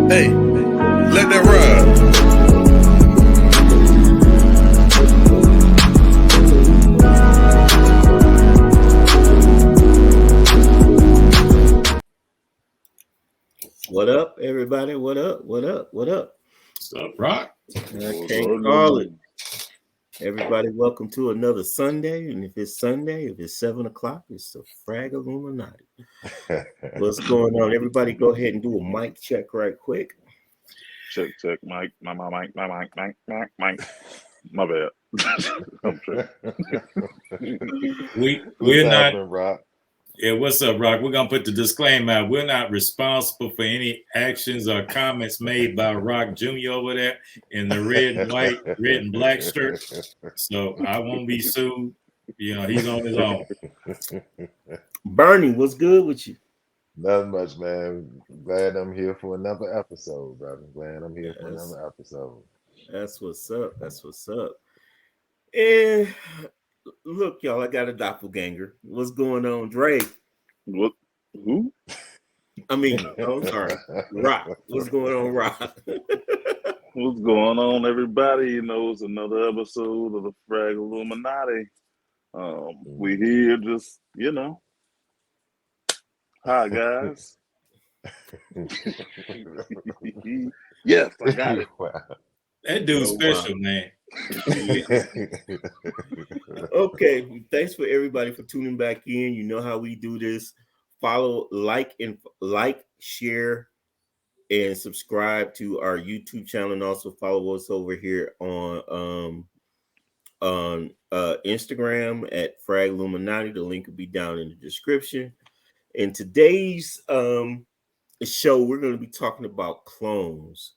Hey, let that ride. What up, everybody? What up? What up? What up? What's up, Rock? I can't call it. Everybody, welcome to another Sunday. And if it's Sunday, if it's 7 o'clock, it's the Frag Illuminati. What's going on? Everybody, go ahead and do a mic check right quick. Check, mic, my mic. My bad. I'm sure. We're not. Rock? Yeah, what's up, Rock? We're gonna put the disclaimer out. We're not responsible for any actions or comments made by Rock Jr. over there in the red and black shirt. So I won't be sued. You know, he's on his own. Bernie, what's good with you? Nothing much, man. Glad I'm here for another episode, brother. Glad I'm here for another episode. That's what's up. That's what's up. And look, y'all, I got a doppelganger. What's going on, Drake? What? Who? I mean, I'm sorry, Rock. What's going on, Rock? What's going on, everybody? You know, it's another episode of the Frag Illuminati. We here just, you know. Hi, guys. Yes, I got it. That dude's special, man. Okay, thanks for everybody for tuning back in. You know how we do this. Follow, like, share, and subscribe to our YouTube channel, and also follow us over here on Instagram at Frag Illuminati. The link will be down in the description. In today's show, we're going to be talking about clones.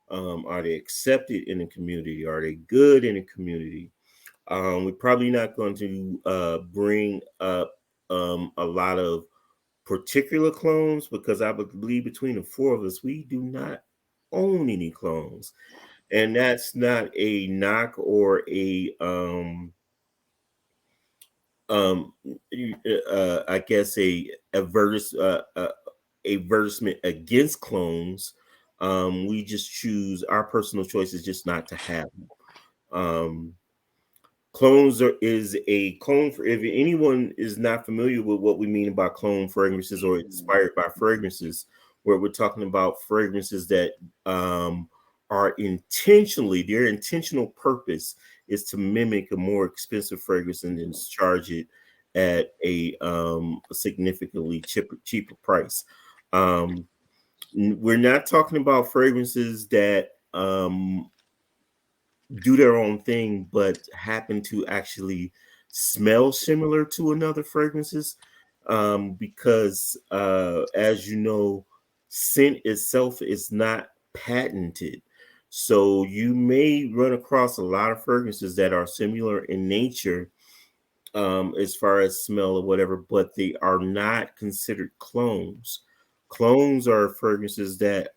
Are they accepted in the community? Are they good in the community? We're probably not going to bring up a lot of particular clones because I believe between the four of us, we do not own any clones. And that's not a knock or I guess a advertisement against clones. We just choose, our personal choice is just not to have them. Clones is a clone for, if anyone is not familiar with what we mean by clone fragrances or inspired by fragrances, where we're talking about fragrances that are intentionally, their intentional purpose is to mimic a more expensive fragrance and then charge it at a significantly cheaper price. We're not talking about fragrances that do their own thing, but happen to actually smell similar to another fragrances, because as you know, scent itself is not patented. So you may run across a lot of fragrances that are similar in nature, as far as smell or whatever, but they are not considered clones. Clones are fragrances that,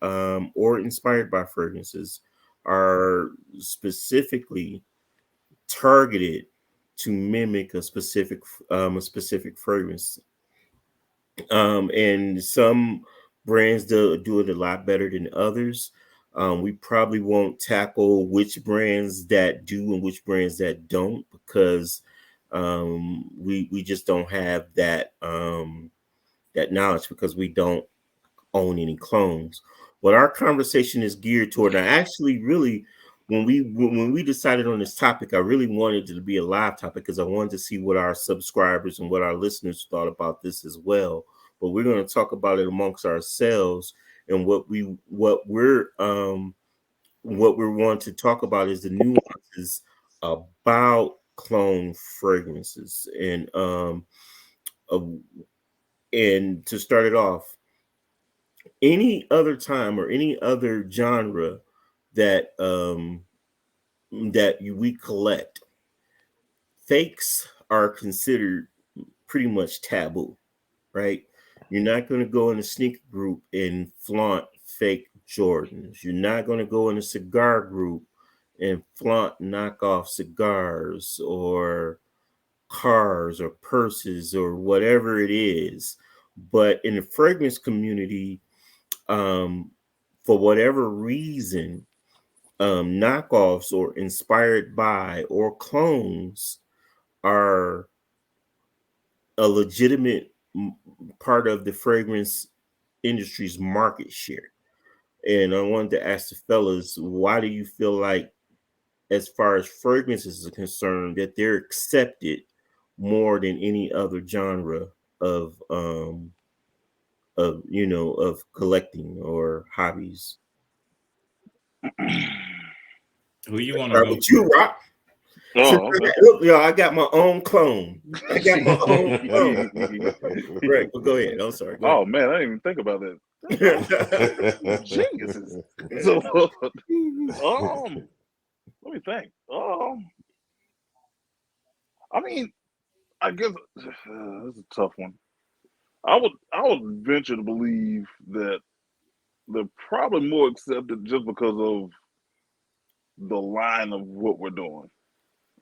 or inspired by fragrances, are specifically targeted to mimic a specific fragrance. And some brands do it a lot better than others. We probably won't tackle which brands that do and which brands that don't, because we just don't have that that knowledge, because we don't own any clones. What our conversation is geared toward, and I actually really, when we decided on this topic, I really wanted it to be a live topic because I wanted to see what our subscribers and what our listeners thought about this as well. But we're going to talk about it amongst ourselves, and what we're wanting to talk about is the nuances about clone fragrances. And to start it off, any other time or any other genre that we collect, fakes are considered pretty much taboo, right? You're not going to go in a sneaker group and flaunt fake Jordans. You're not going to go in a cigar group and flaunt knockoff cigars or cars or purses or whatever it is. But in the fragrance community, for whatever reason, knockoffs or inspired by or clones are a legitimate part of the fragrance industry's market share. And I wanted to ask the fellas, why do you feel like, as far as fragrances are concerned, that they're accepted more than any other genre of of collecting or hobbies? Who you want to Start go with you, first? Rock. Since Oh, okay. I got my own clone. I got my own clone. Right, but go ahead. I'm sorry. Go Oh man, I didn't even think about that. Geniuses. So, let me think. I mean, I guess this is a tough one. I would venture to believe that they're probably more accepted just because of the line of what we're doing.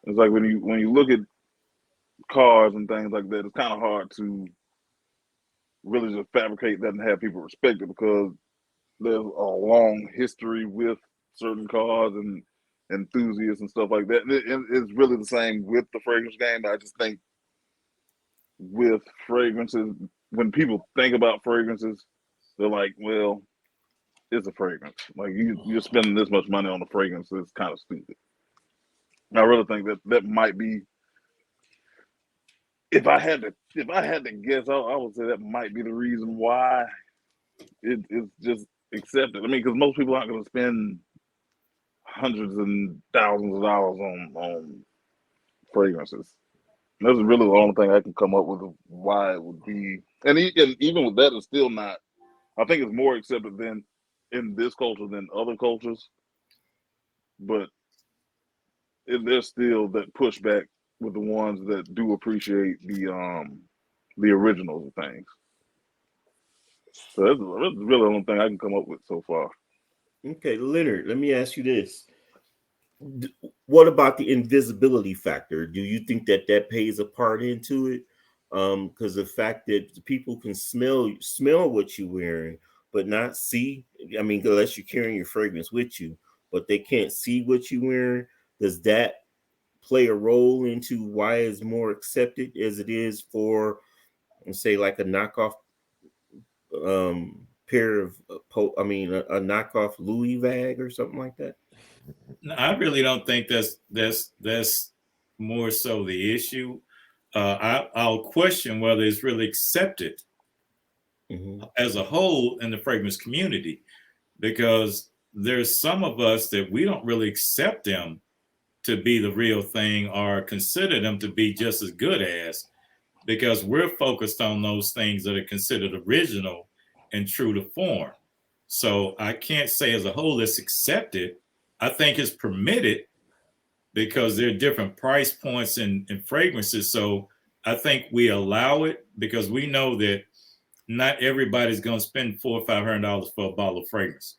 It's like when you look at cars and things like that, it's kind of hard to really just fabricate that and have people respect it because there's a long history with certain cars and enthusiasts and stuff like that. It's really the same with the fragrance game. I just think with fragrances, when people think about fragrances, they're like, well, it's a fragrance. Like you're spending this much money on a fragrance, it's kind of stupid. I really think that might be. If I had to guess, I would say that might be the reason why it's just accepted. I mean, because most people aren't going to spend hundreds and thousands of dollars on fragrances. That's really the only thing I can come up with of why it would be. And even with that, it's still not. I think it's more accepted than in this culture than other cultures, but there's still that pushback with the ones that do appreciate the originals of things. So that's really the only thing I can come up with so far. Okay, Leonard, let me ask you this. What about the invisibility factor? Do you think that plays a part into it? Because the fact that people can smell what you're wearing, but not see. I mean, unless you're carrying your fragrance with you, but they can't see what you're wearing. Does that play a role into why it's more accepted as it is for, say, like a knockoff pair of a knockoff Louis bag or something like that? No, I really don't think that's more so the issue. I'll question whether it's really accepted as a whole in the fragrance community, because there's some of us that we don't really accept them to be the real thing or consider them to be just as good as, because we're focused on those things that are considered original and true to form. So I can't say as a whole it's accepted. I think it's permitted because there are different price points in fragrances. So I think we allow it because we know that not everybody's going to spend $400 or $500 for a bottle of fragrance.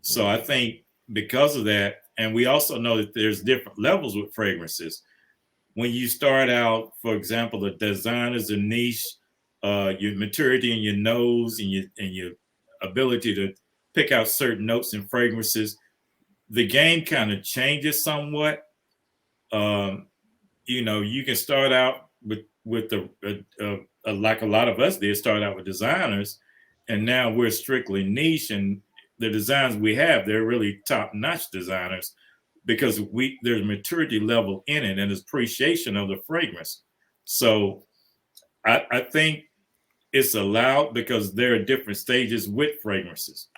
So I think because of that, and we also know that there's different levels with fragrances. When you start out, for example, the designers, a niche, your maturity in your nose and your ability to pick out certain notes in fragrances, the game kind of changes somewhat. You can start out with like a lot of us did, start out with designers, and now we're strictly niche, and the designs we have, they're really top-notch designers because there's maturity level in it and there's appreciation of the fragrance. So I think it's allowed because there are different stages with fragrances.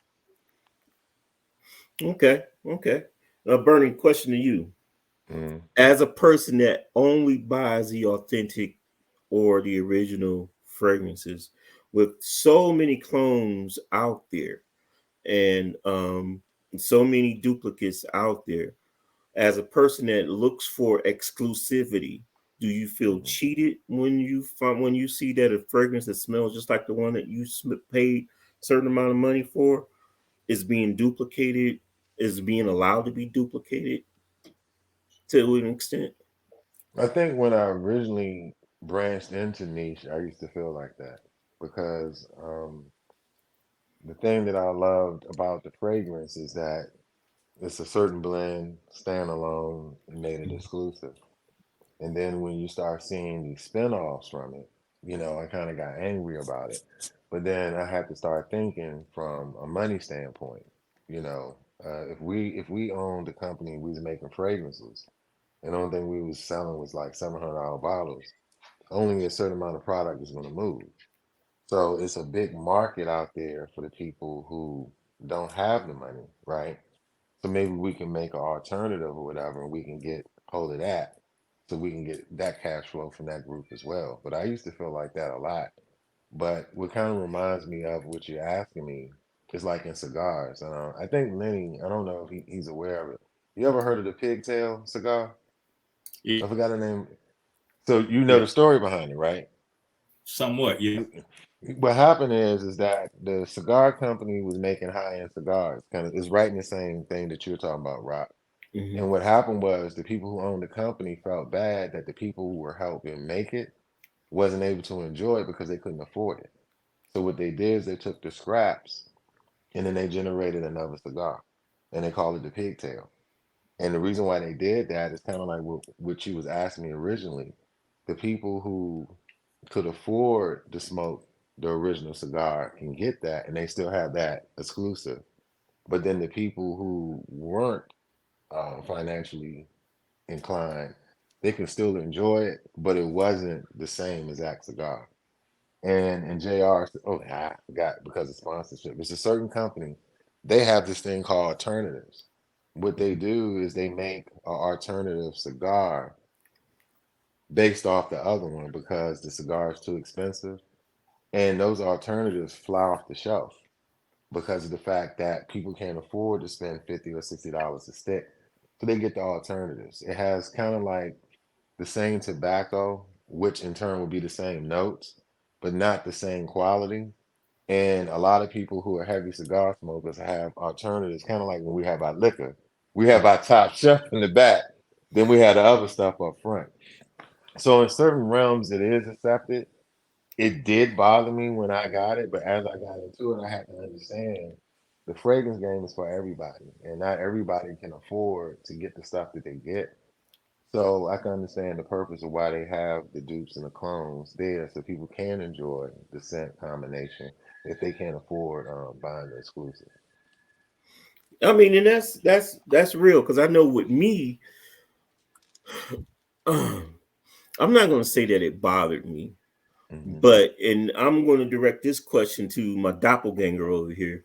Okay. A burning question to you. As a person that only buys the authentic or the original fragrances, with so many clones out there and so many duplicates out there, as a person that looks for exclusivity, do you feel cheated when you see that a fragrance that smells just like the one that you paid a certain amount of money for is being duplicated, is being allowed to be duplicated to an extent? I think when I originally branched into niche, I used to feel like that because the thing that I loved about the fragrance is that it's a certain blend, standalone, and made it exclusive. And then when you start seeing these spin-offs from it, I kind of got angry about it. But then I had to start thinking from a money standpoint. If we owned the company, we was making fragrances, and the only thing we was selling was like $700 bottles. Only a certain amount of product is going to move. So it's a big market out there for the people who don't have the money, right? So maybe we can make an alternative or whatever, and we can get hold of that, so we can get that cash flow from that group as well. But I used to feel like that a lot. But what kind of reminds me of what you're asking me is like in cigars. I think Lenny, I don't know if he's aware of it. You ever heard of the pigtail cigar? Yeah, I forgot the name. So you know yeah, the story behind it, right? somewhat. Yeah. What happened is that the cigar company was making high end cigars, kind of is right in the same thing that you're talking about, Rock. Mhm. And what happened was the people who owned the company felt bad that the people who were helping make it wasn't able to enjoy it because they couldn't afford it. So what they did is they took the scraps and then they generated another cigar, and they called it the pigtail. And the reason why they did that is kind of like what you was asking me originally. The people who could afford to smoke the original cigar can get that, and they still have that exclusive. But then the people who weren't financially inclined, they can still enjoy it, but it wasn't the same exact cigar. And JR, oh, I forgot because of sponsorship. It's a certain company. They have this thing called alternatives. What they do is they make an alternative cigar based off the other one because the cigar is too expensive. And those alternatives fly off the shelf because of the fact that people can't afford to spend $50 or $60 a stick. So they get the alternatives. It has kind of like the same tobacco, which in turn would be the same notes, but not the same quality. And a lot of people who are heavy cigar smokers have alternatives, kind of like when we have our liquor. We have our top shelf in the back, then we have the other stuff up front. So in certain realms, it is accepted. It did bother me when I got it, but as I got into it, I had to understand the fragrance game is for everybody, and not everybody can afford to get the stuff that they get. So I can understand the purpose of why they have the dupes and the clones there, so people can enjoy the scent combination if they can't afford buying the exclusive. I mean, and that's real because I know with me, I'm not going to say that it bothered me, Hmm. but and I'm going to direct this question to my doppelganger over here.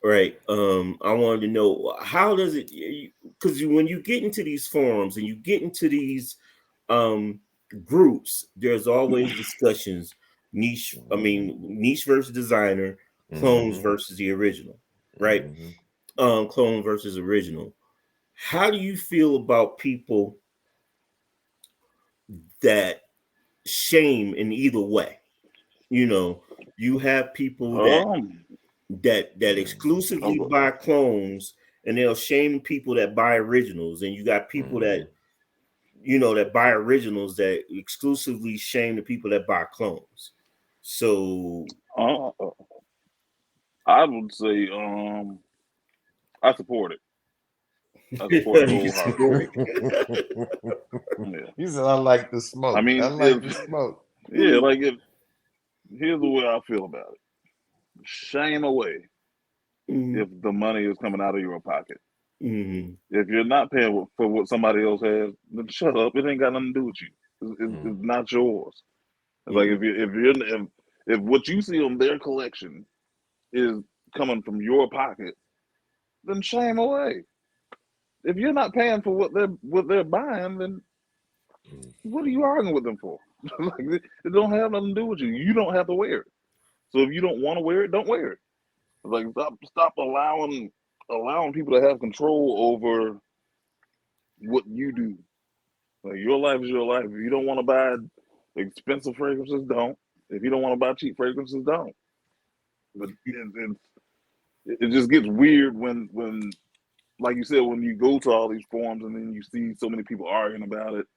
Right. I wanted to know how does it, because when you get into these forums and you get into these um groups, there's always discussions niche. I Hmm. mean, niche versus designer, clones Hmm. versus the original. Right. Hmm. Clone versus original. How do you feel about people that shame in either way? You know, you have people Um, that exclusively I'm, buy clones and they'll shame people that buy originals, and you got people that Hmm. that buy originals that exclusively shame the people that buy clones. So uh, I would say, I support it. I support it you wholeheartedly. support it. Yeah. He said, "I like the I smoke. I mean, like if the smoke." yeah, like if here's the way I feel about it. Shame away Mhm, if the money is coming out of your pocket. mhm, If you're not paying for what somebody else has, then shut up. It ain't got nothing to do with you. It's Mm. not yours. It's like mhm, if what you see on their collection is coming from your pocket, then shame away. If you're not paying for what they're buying, then Mm. what are you arguing with them for? Like it don't have nothing to do with you. You don't have to wear it. So if you don't want to wear it, don't wear it. Like stop allowing people to have control over what you do. Like your life is your life. If you don't want to buy expensive fragrances, don't. If you don't want to buy cheap fragrances, don't. But it just gets weird when like you said, when you go to all these forums and then you see so many people arguing about it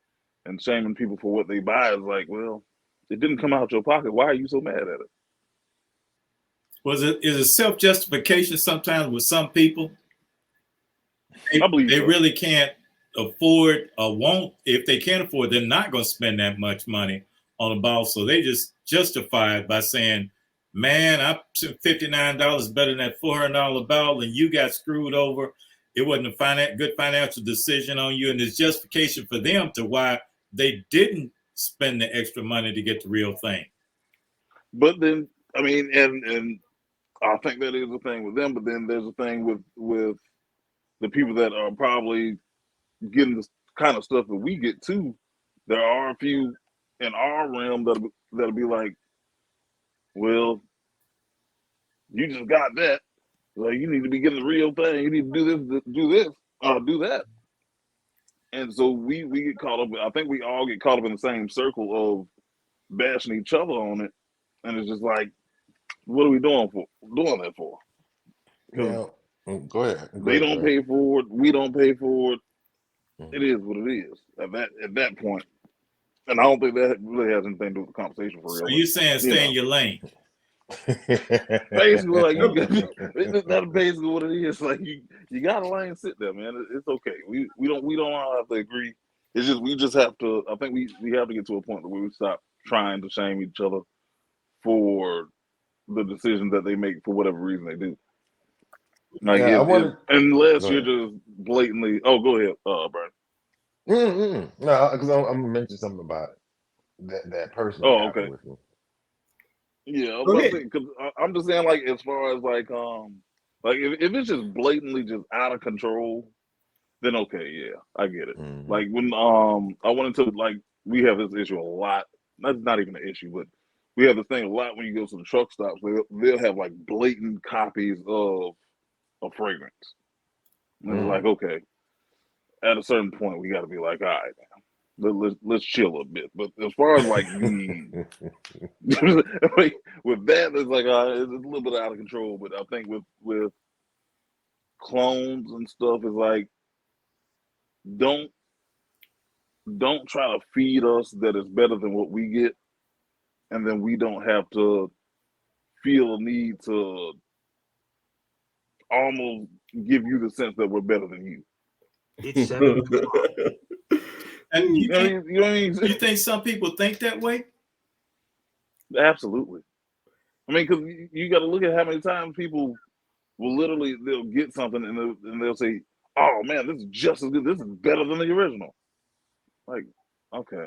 and shaming people for what they buy. It's like, well, it didn't come out your pocket. Why are you so mad at it? is it self-justification sometimes with some people? I believe They so. really can't afford or won't. If they can't afford, they're not going to spend that much money on a ball. So they just justify it by saying, man, I spent $59 better than that $400 ball, and you got screwed over. It wasn't a good financial decision on you, and it's justification for them to why they didn't spend the extra money to get the real thing. But then, I mean, and I think that is a thing with them. But then there's a thing with the people that are probably getting the kind of stuff that we get too. There are a few in our realm that'll be like, well, you just got that. Like, you need to be getting the real thing. You need to do that. And so we get caught up. I think we all get caught up in the same circle of bashing each other on it, and it's just like, what are we doing that for? Yeah. Go ahead. They don't pay for it. We don't pay for it. Mhm. It is what it is at that point. And I don't think that really has anything to do with the conversation for real. So you saying stay in your lane? Basically, like that's basically what it is. Like you got a lane, sit there, man. It's okay. We don't all have to agree. It's just we just have to. I think we have to get to a point where we stop trying to shame each other for the decisions that they make for whatever reason they do. Like unless you're just blatantly. Oh, go ahead, Brian. No, because I'm gonna mention something about that person that happened with me. Yeah, because I'm just saying, like, as far as like if it's just blatantly just out of control, then okay, yeah, I get it. Mm-hmm. Like when I went into, like, we have this issue a lot. That's not even an issue, but we have this thing a lot when you go to the truck stops. They'll have like blatant copies of a fragrance. And it's like, okay, at a certain point, we got to be like, all right, man, let's chill a bit. But as far as like the like, with that, it's like it's a little bit out of control. But I think with clones and stuff, is like, don't try to feed us that it's better than what we get, and then we don't have to feel a need to almost give you the sense that we're better than you. It's 7 o'clock. And you think some people think that way? Absolutely. I mean, because you got to look at how many times people will literally, they'll get something and they'll say, "Oh man, this is just as good. This is better than the original." Like, okay.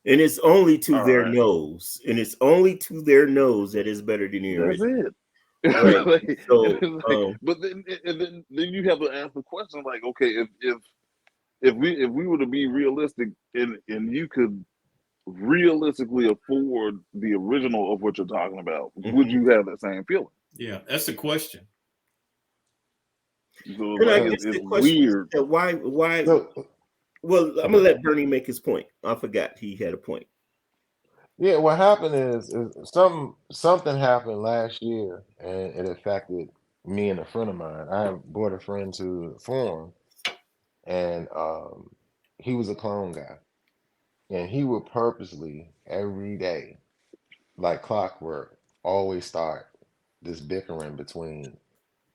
And it's only to their nose. And it's only to their nose that is better than the original. That's it. Right. Like, so, but then you have to ask the question, like, okay, if we were to be realistic and you could realistically afford the original of what you're talking about, would you have that same feeling? Yeah, that's the question. So like, it's weird. Why? Well, I'm gonna let Bernie make his point. I forgot he had a point. Yeah, what happened is something happened last year, and it affected me and a friend of mine. I brought a friend to the forum, and he was a clone guy, and he would purposely every day, like clockwork, always start this bickering between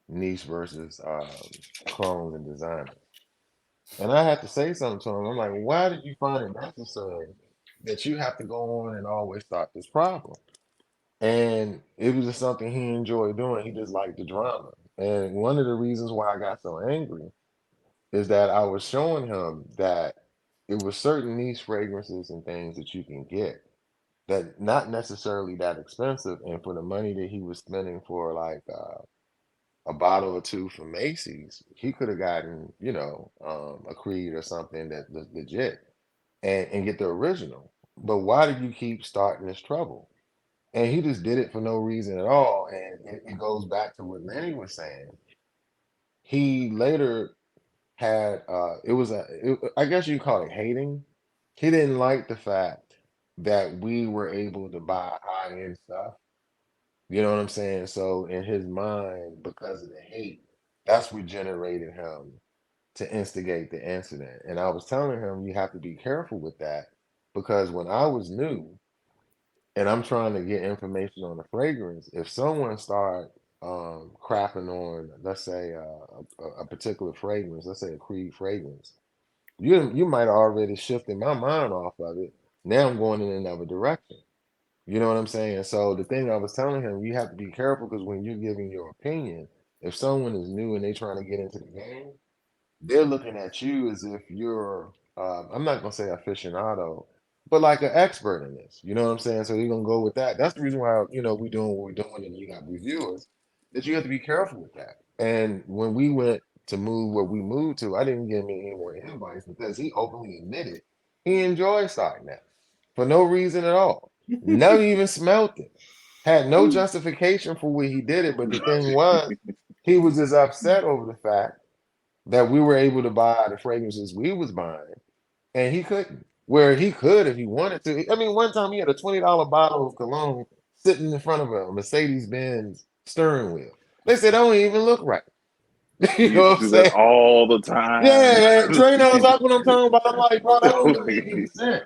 niche versus clones and designers. And I had to say something to him. I'm like, why did you find it necessary that you have to go on and always start this problem? And it was just something he enjoyed doing. He just liked the drama. And one of the reasons why I got so angry is that I was showing him that it was certain niche fragrances and things that you can get that not necessarily that expensive. And for the money that he was spending for like a bottle or two from Macy's, he could have gotten, a Creed or something that was legit and get the original. But why did you keep starting this trouble? And he just did it for no reason at all. And it goes back to what Lenny was saying. He later had I guess you call it hating. He didn't like the fact that we were able to buy high-end stuff. You know what I'm saying? So in his mind, because of the hate, that's what generated him to instigate the incident. And I was telling him, you have to be careful with that, because when I was new and I'm trying to get information on the fragrance, if someone start crapping on, let's say, a particular fragrance, let's say a Creed fragrance, you might have already shifted my mind off of it. Now I'm going in another direction. You know what I'm saying? So the thing I was telling him, you have to be careful because when you're giving your opinion, if someone is new and they trying to get into the game, they're looking at you as if you're, I'm not gonna say aficionado, but like an expert in this. You know what I'm saying? So you're gonna go with that. That's the reason why we doing what we're doing, and you got reviewers. That you have to be careful with that. And when we went to move where we moved to, I didn't give me any more invites because he openly admitted he enjoyed starting that for no reason at all. Never even smelt it. Had no justification for where he did it. But the thing was, he was just upset over the fact that we were able to buy the fragrances we was buying, and he couldn't. Where he could if he wanted to. I mean, one time he had a $20 bottle of cologne sitting in front of a Mercedes-Benz steering wheel. They said, "Don't even look right." He You know used to what I'm do that saying? all the time. Yeah, Trey knows that's what I'm talking about. I'm like, bro, that don't even make any sense.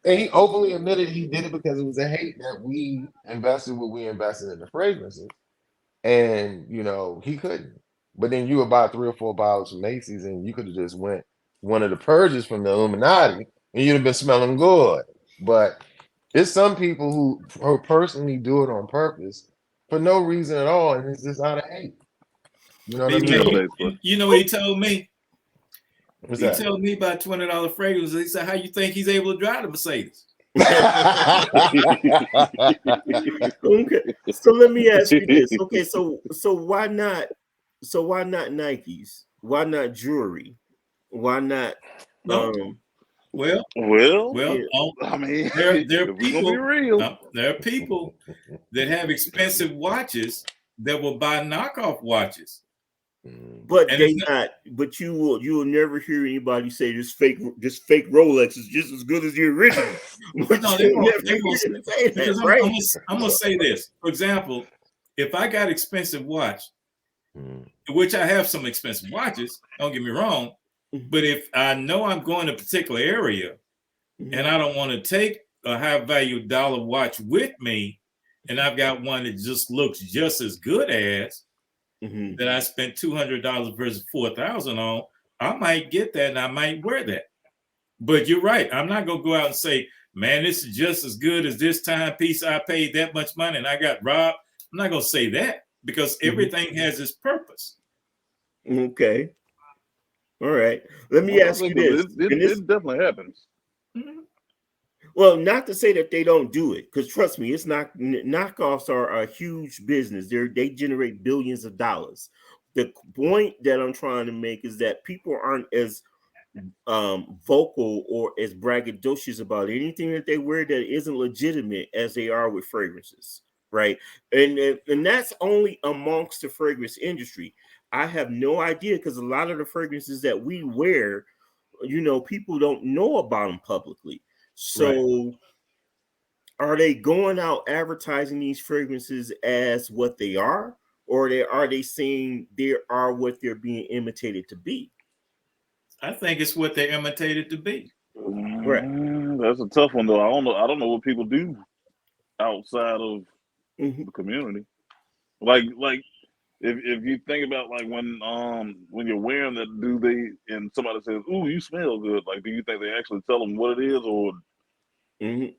And he openly admitted he did it because it was a hate that we invested what we invested in the fragrances. And he couldn't. But then you would buy 3 or 4 bottles from Macy's, and you could have just went one of the purges from the Illuminati, and you'd have been smelling good. But there's some people who personally do it on purpose for no reason at all, and it's just out of hate. You know what I He mean? told, you know what he told me? What's He that? told me about $20 fragrances. He said, "How you think he's able to drive the Mercedes?" Okay, so let me ask you this. Okay, so why not? So why not Nikes? Why not jewelry? Why not? No. Well, Yeah. I mean, there are if we're gonna be real, there are people that have expensive watches that will buy knockoff watches. But And they not. But you will never hear anybody say this fake Rolex is just as good as the original. But no, you never hear them say that, because right? I'm gonna say this. For example, if I got expensive watch, which I have some expensive watches, don't get me wrong, but if I know I'm going to a particular area and I don't want to take a high value dollar watch with me, and I've got one that just looks just as good as that I spent $200 versus $4,000 on, I might get that and I might wear that. But you're right. I'm not gonna go out and say, "Man, this is just as good as this timepiece. I paid that much money and I got robbed." I'm not gonna say that because everything has its purpose. Okay. All right. Let me ask you this. It definitely happens. Well, not to say that they don't do it, because trust me, it's not. Knockoffs are a huge business. They generate billions of dollars. The point that I'm trying to make is that people aren't as vocal or as braggadocious about anything that they wear that isn't legitimate as they are with fragrances, right? And that's only amongst the fragrance industry. I have no idea because a lot of the fragrances that we wear, people don't know about them publicly. So are they going out advertising these fragrances as what they are, or are they saying they are what they're being imitated to be? I think it's what they're imitated to be. Right. That's a tough one though. I don't know what people do outside of the community. Like if you think about like when you're wearing that, do they and somebody says, "Ooh, you smell good," like do you think they actually tell them what it is, or do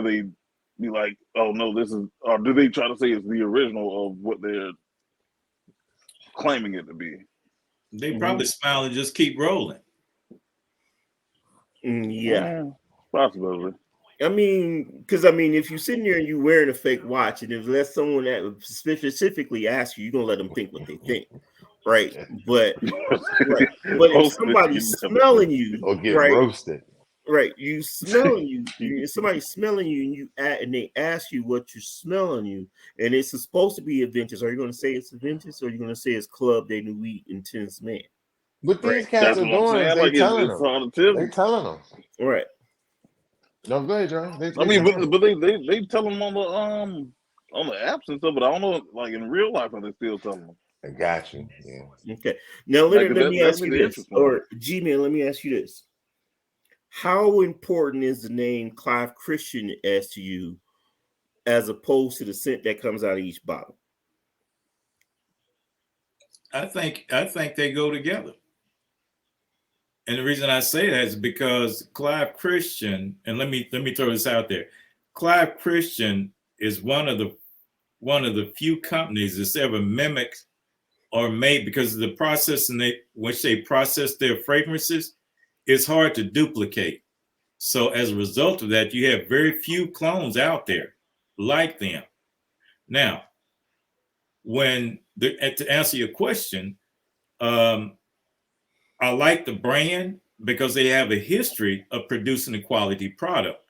they be like, "Oh no, this is," or do they try to say it's the original of what they're claiming it to be? They probably smile and just keep rolling. Yeah. Possibly. I mean, because if you're sitting there and you're wearing a fake watch, and if someone that specifically asks you, you're gonna let them think what they think, right? But if somebody's smelling you, or get right? roasted, Right, you smelling somebody's smelling you, and they ask you what you're smelling you, and it's supposed to be a vintage. Are you going to say it's a vintage, or are you going to say it's Club de Nuit Intense Man? what these cats That's are what I'm doing is saying. they Like telling it's them. hard to tell. They telling them. Right. No, go ahead, John. I mean, but they tell them on the apps and stuff, but I don't know, like in real life, are they still telling them? I got you. Yeah. Okay. Now, Leonard, let me ask you this, interesting. or G-Man, let me ask you this. How important is the name Clive Christian as to you, as opposed to the scent that comes out of each bottle? I think they go together. And the reason I say that is because Clive Christian, and let me throw this out there. Clive Christian is one of the few companies that's ever mimicked or made, because of the process in which they process their fragrances, it's hard to duplicate. So as a result of that, you have very few clones out there like them. Now, to answer your question, I like the brand because they have a history of producing a quality product.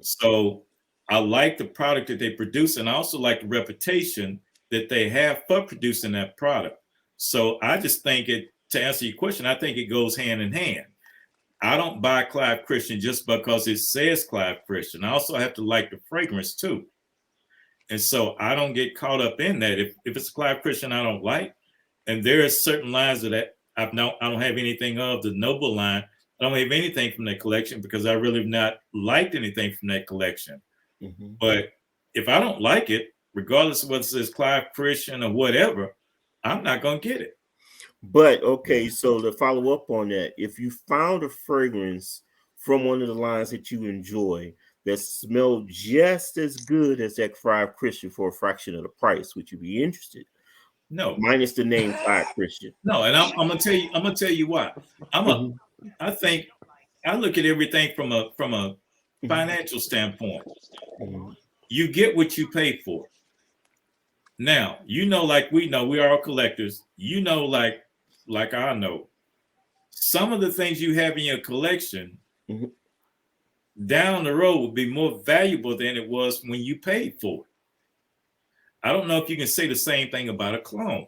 So I like the product that they produce, and I also like the reputation that they have for producing that product. So I just think to answer your question, I think it goes hand in hand. I don't buy Clive Christian just because it says Clive Christian. I also have to like the fragrance too. And so I don't get caught up in that. If it's a Clive Christian I don't like, and there are certain lines that I don't have anything of, the Noble line, I don't have anything from that collection because I really have not liked anything from that collection. Mm-hmm. But if I don't like it, regardless of whether it says Clive Christian or whatever, I'm not going to get it. But okay, so to follow up on that, if you found a fragrance from one of the lines that you enjoy that smelled just as good as that Frag Christian for a fraction of the price, would you be interested? No, Minus the name Frag Christian. no, and I'm gonna tell you. I'm gonna tell you why. I think I look at everything from a financial standpoint. Mm-hmm. You get what you pay for. Now, like we know, we are all collectors. Like I know, some of the things you have in your collection Mm-hmm. down the road will be more valuable than it was when you paid for it. I don't know if you can say the same thing about a clone.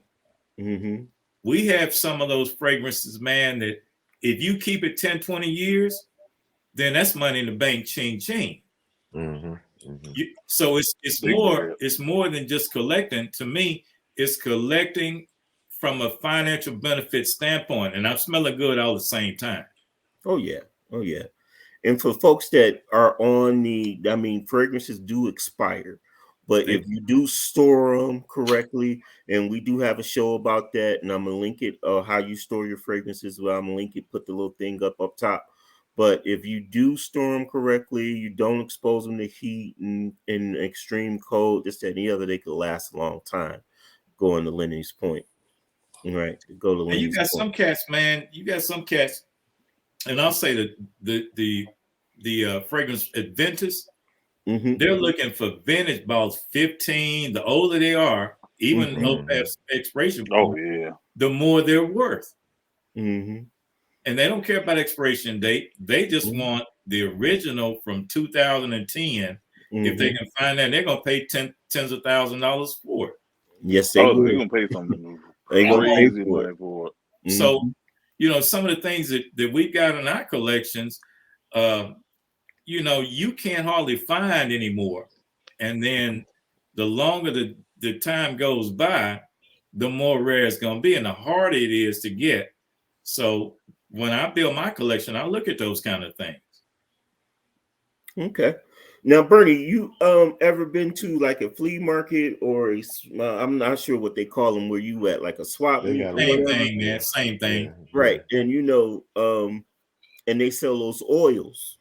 Mm-hmm. We have some of those fragrances, man, that if you keep it 10, 20 years, then that's money in the bank, ching ching. Mm-hmm. Mm-hmm. So it's more than just collecting. To me, it's collecting from a financial benefit standpoint, and I'm smelling good all the same time. Oh yeah. Oh yeah. And for folks that are I mean, fragrances do expire, but if you do store them correctly, and we do have a show about that, and I'm gonna link it, how you store your fragrances. Well, I'm gonna link it, put the little thing up top. But if you do store them correctly, you don't expose them to heat and extreme cold, this, that, and the other, they could last a long time. Going to Lenny's point, right? Go to And you Lenny's got point. some cats, man. You got some cats, and I'll say that the fragrance Adventus, Mm-hmm. they're looking for vintage bottles 15. The older they are, even Mm-hmm. past expiration, Oh yeah. the more they're worth. Mm-hmm. And they don't care about expiration date. They just Mm-hmm. want the original from 2010. If they can find that, they're gonna pay tens of $1,000s for it. Yes, they Oh, will. they're gonna pay some They're gonna pay crazy for money it. for it. So, some of the things that we've got in our collections, you can't hardly find anymore. And then the longer the time goes by, the more rare it's going to be and the harder it is to get. So when I build my collection, I look at those kind of things. Okay. Now, Bernie, you ever been to like a flea market or I'm not sure what they call them, where you at, like a swap They meet got or Same whatever? thing, man. Same thing. Yeah, Right. And and they sell those oils,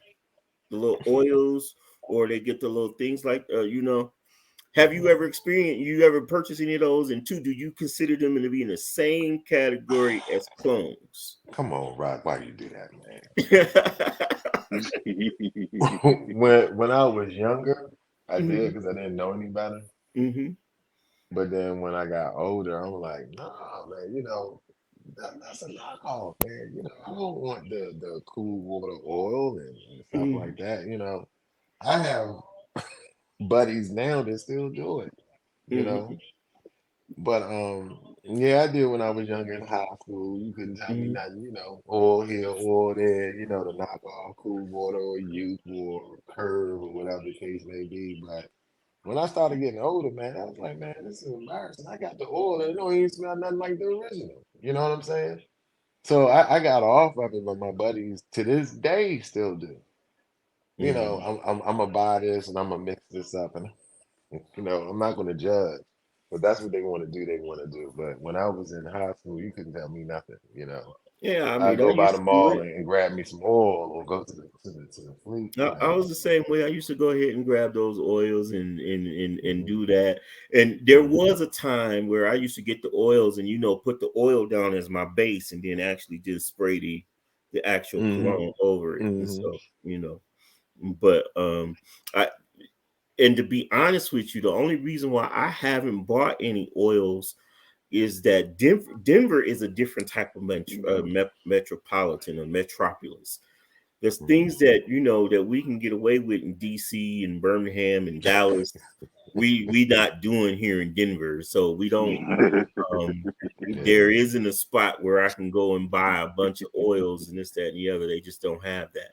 the little oils, or they get the little things like have you ever purchased any of those? And two, do you consider them to be in the same category as clones? Come on, Rock, why you do that, Mm-hmm. man? when I was younger, I did because I didn't know any better. Mm-hmm. But then when I got older, I'm like, nah, man, that's a knockoff, man. I don't want the cool water oil and stuff like that. I have buddies now that still do it, you Mm-hmm. know. But yeah, I did when I was younger in high school. You couldn't tell me Mm-hmm. nothing, oil here, oil there, the knockoff cool water or youth or curve or whatever the case may be. But when I started getting older, man, I was like, man, this is embarrassing. I got the oil and it don't even smell nothing like the original. You know what I'm saying? So I got off of it, but my buddies to this day still do. Mm-hmm. I'm gonna buy this and I'm gonna mix this up, and I'm not gonna judge. But that's what they want to do. They want to do. But when I was in high school, you couldn't tell me nothing. Yeah, I I mean, I go by used the to do mall it. and grab me some oil, or go to the fleet. I was the same way. I used to go ahead and grab those oils and Mhm. do that. And there Mhm. was a time where I used to get the oils and put the oil down as my base and then actually just spray the actual Mhm. cologne over it. And Mhm. so, but I and to be honest with you, the only reason why I haven't bought any oils is that Denver is a different type of metropolitan or metropolis. There's things that that we can get away with in DC and Birmingham and Dallas. We not doing here in Denver, so we don't. Um, Yeah. there isn't a spot where I can go and buy a bunch of oils and this, that, and the other. They just don't have that.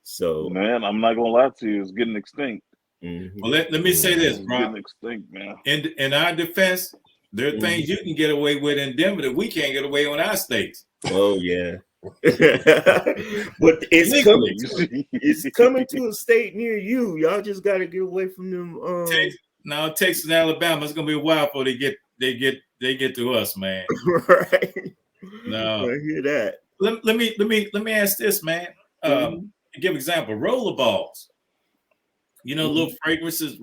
So, Man, I'm not gonna lie to you, it's getting extinct. mhm. Well, let me say this, It's Rob. getting extinct, man. In our defense, there are things you can get away with in Denver that we can't get away with in our states. Oh yeah, but Legally. it's coming to a state near you. Y'all just got to get away from them. Now Texas and Alabama, it's gonna be a while before they get to us, man. Right. No. I hear that. Let me ask this, man. Give example, roller balls. Little fragrances.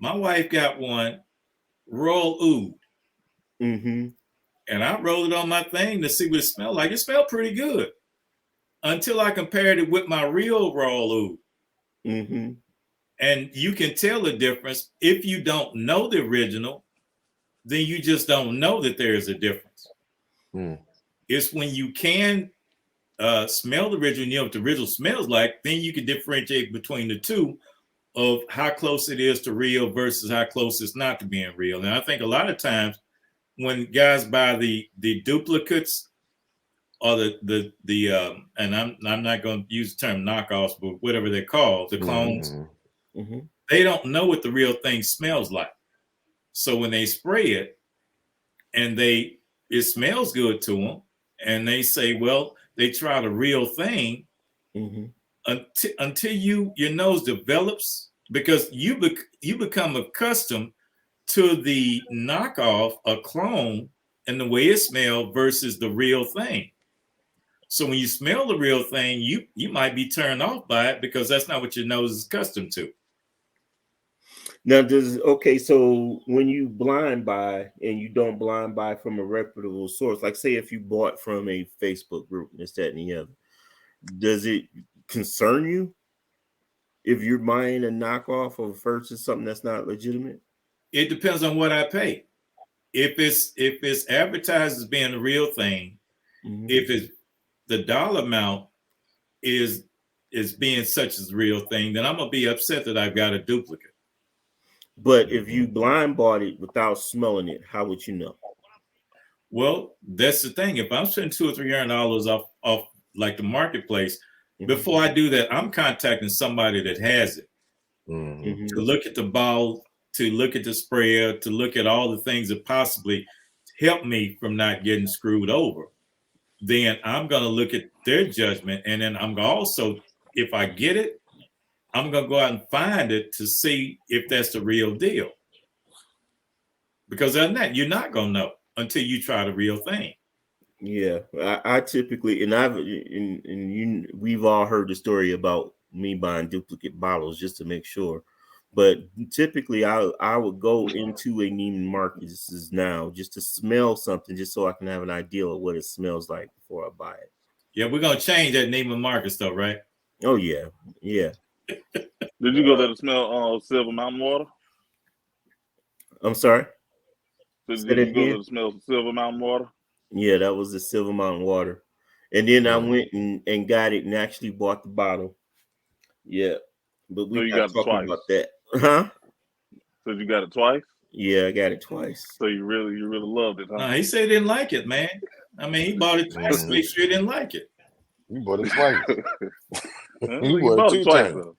My wife got one, Royal Oud. Mm-hmm. And I rolled it on my thing to see what it smelled like. It smelled pretty good until I compared it with my real Royal Oud. Mm-hmm. And you can tell the difference. If you don't know the original, then you just don't know that there is a difference. Mm. It's when you can smell the original, what the original smells like, then you can differentiate between the two of how close it is to real versus how close it's not to being real. And I think a lot of times when guys buy the duplicates or the and I'm not going to use the term knockoffs, but whatever they're called, the clones, Mm-hmm. they don't know what the real thing smells like. So when they spray it and it smells good to them, and they say, well, they try the real thing until your nose develops, because you become accustomed to the knockoff, a clone, and the way it smells versus the real thing. So when you smell the real thing, you might be turned off by it because that's not what your nose is accustomed to. Now, so when you blind buy and you don't blind buy from a reputable source, like say if you bought from a Facebook group, this, that, and the other, does it concern you if you're buying a knockoff of versus something that's not legitimate? It depends on what I pay. If it's advertised as being the real thing, if it's the dollar amount is being such as the real thing, then I'm gonna be upset that I've got a duplicate. But if you blind bought it without smelling it, how would you know? Well, that's the thing. If I'm spending $200 or $300 off like the marketplace, before I do that, I'm contacting somebody that has it to look at the bottle, to look at the sprayer, to look at all the things that possibly help me from not getting screwed over. Then I'm going to look at their judgment, and then I'm going to also, if I get it, I'm going to go out and find it to see if that's the real deal. Because other than that, you're not going to know until you try the real thing. Yeah, I typically, we've all heard the story about me buying duplicate bottles just to make sure. But typically, I would go into a Neiman Marcus now just to smell something, just so I can have an idea of what it smells like before I buy it. Yeah, we're gonna change that Neiman Marcus though, right? Oh yeah, yeah. Did you go there to smell Silver Mountain water? I'm sorry. Did you go there to smell Silver Mountain water? Yeah, that was the Silver Mountain water. And then I went and got it and actually bought the bottle. Yeah. But we're not talking about that. Huh? So you got it twice? Yeah, I got it twice. So you really loved it, huh? No, he said he didn't like it, man. I mean, he bought it twice to make sure he didn't like it. You bought it twice. You bought it twice, though.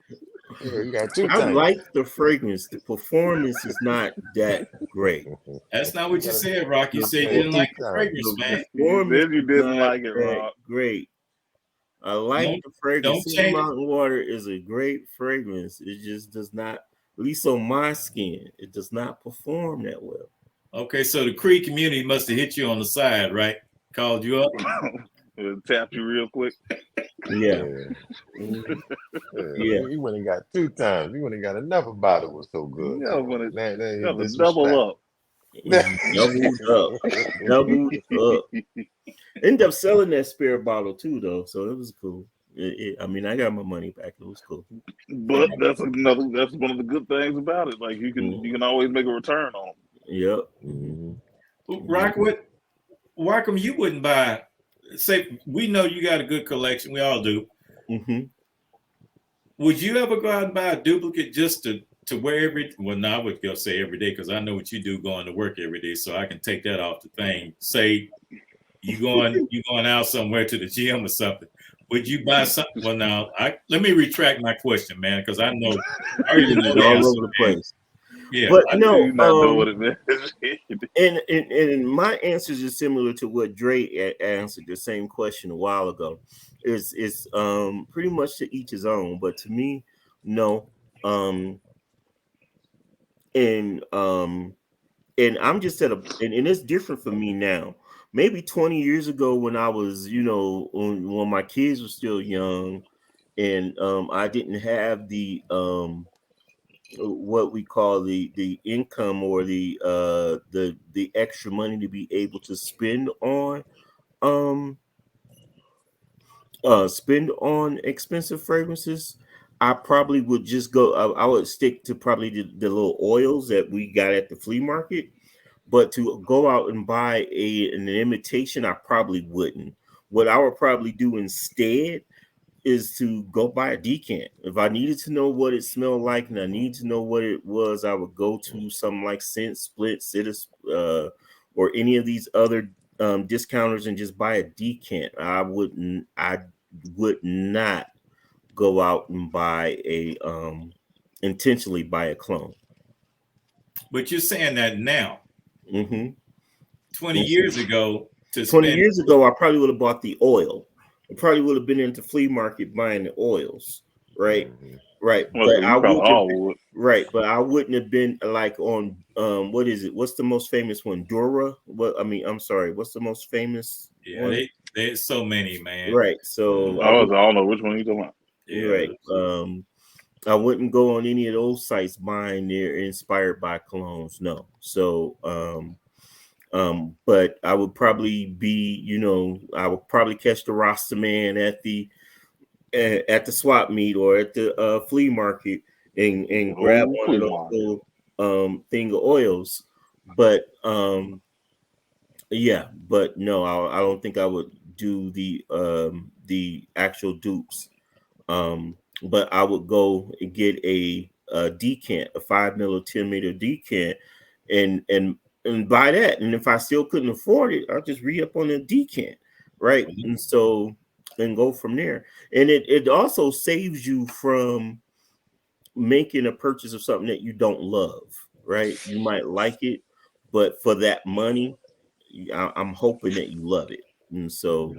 Yeah, you got 2 I times. like the fragrance. The performance is not that great. That's not what you said, Rock. You said you didn't like the fragrance, man. You didn't like it, Rock. Great. I like the fragrance. Silver Mountain water is a great fragrance. It just does not, at least on my skin, it does not perform that well. Okay, so the Cree community must have hit you on the side, right? Called you up. Tapped you real quick. Yeah. Yeah. Mhm. Yeah. Yeah. You went and got 2 times. You went and got enough about it was so good. Yeah, when it That got to double up. Doubled up. Doubled up. Ended up selling that spare bottle too, though, so it was cool. I mean, I got my money back. It was cool. But that's one of the good things about it. Like you can always make a return on them. Yep. Mhm. Rockwood, why come you wouldn't buy? Say, we know you got a good collection. We all do. Mm-hmm. Would you ever go out and buy a duplicate just to wear every? Well, no, I would go say every day because I know what you do going to work every day, so I can take that off the thing. Say you going out somewhere to the gym or something. Would you buy something? Well, now let me retract my question, man, because I already know the All answer, over the man. place. Yeah, But I no, knew you not doing it, man. and my answers are similar to what Dre answered the same question a while ago. It's pretty much to each his own, but to me, no. Um, and I'm just at and it's different for me now. Maybe 20 years ago when I was, when my kids were still young, and I didn't have the what we call the income or the extra money to be able to um spend on expensive fragrances. I probably would just go. I would stick to probably the little oils that we got at the flea market. But to go out and buy an imitation, I probably wouldn't. What I would probably do instead is to go buy a decant. If I needed to know what it smelled like and I need to know what it was, I would go to something like Scent Split, or any of these other discounters and just buy a decant. I would not go out and buy intentionally buy a clone. but you're saying that now. Mm-hmm. 20 years ago, to 20 spend. years ago, I probably would have bought the oil. I probably would have been into flea market buying the oils, right? Mhm. Right. Well, But so I you probably wouldn't have all been, would. right, but I wouldn't have been like on what is it? What's the most famous one? Dura? I'm sorry, what's the most famous Yeah, one? there's so many, man. Right. So I don't know which one you talking about. Yeah. right. I wouldn't go on any of those sites buying their inspired by colognes. No. So but I would probably be, I would probably catch the Rasta man at the swap meet or at the flea market and grab Oh, one of flea those market. little thing of oils. But yeah, but no, I don't think I would do the actual dupes. But I would go and get a decant, a 5 mil or 10 meter decant, and buy that. And if I still couldn't afford it, I'll just re up on a decant, right? And so and go from there. And it also saves you from making a purchase of something that you don't love, right? You might like it, but for that money, I'm hoping that you love it. And so